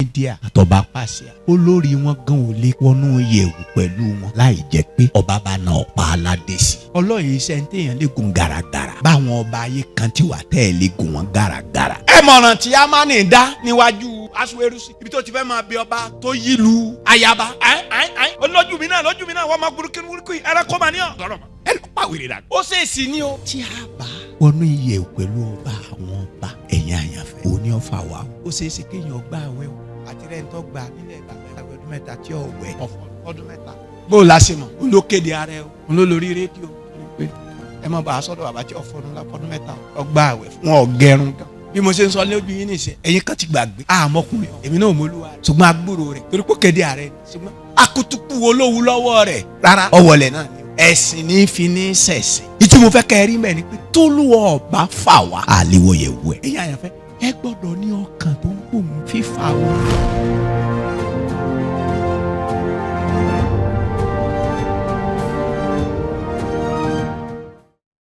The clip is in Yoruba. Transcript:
Media àtọba Pàṣẹ olórí wọn gan ò lè wọnú yẹ̀wù pẹ̀lú wọn láì jẹ́ pé ọba bá na ọ̀pá aládé sí. ọlọ́yin iṣẹ́ ń téèyàn lè gun gàràgàrà báwọn ọba ayé kan tí wà tẹ́ ẹ̀ lè gun wọn gàràgàrà. ẹ mọ̀ràn tí a máa ní dá níwájú Aṣuwérúsì ibi tó ti fẹ́ máa bí ọba tó yí lu ayaba. lójú mi náà wọ́n máa burúkú yìí ẹ̀rọ kọ́ máa ní ọ̀rọ̀ mọ́ ẹ ló pa wèrè dàgbà. ó ṣèèṣì ni o. tí a bá wọnú iyẹ̀ pẹ̀lú ọba àwọn ọba ẹ̀yìn àyànfẹ́ òní ọ̀fà wa ó ṣeéṣe kéèyàn gbà àwẹ̀ o àti rẹ̀ ń tọ́ gbà nílẹ̀ ìgbà ọdún mẹ́ta tí ò wẹ̀ ọdún mẹ́ta. bó o la ṣe mọ̀ o ló kéde ara ẹ o o ló lórí rédíò ẹ má bàa sọ́dọ̀ bàbá tí ọdún mẹ́ta ọgbà àwẹ̀ fún ọ̀gẹ̀rún gan. bí mo ṣe ń sọ lójú yín nìṣẹ́ ẹ̀yin kan ti gbàgbé àmọ́kùnrin èmi náà mo lúwa rẹ̀ ṣùgbọ́n agbúrò rẹ̀ torí pé kéde ara ẹ̀ ṣùgbọ́n akutuku olówó lọ́wọ́ rẹ̀ rárá ọwọ́lẹ̀ náà ni ẹ̀sìn ní fi ní sẹ̀sìn. ìtí mo fẹ́ kẹ́ ẹ rí mẹ́ ni pé tólúwọ̀ ọba fà wá àlewọ̀ yẹ̀ wẹ̀. ẹ̀yin àyànfẹ́ ẹ gbọ́dọ̀ ní ọkàn tó ń gbòmù fífà wọn.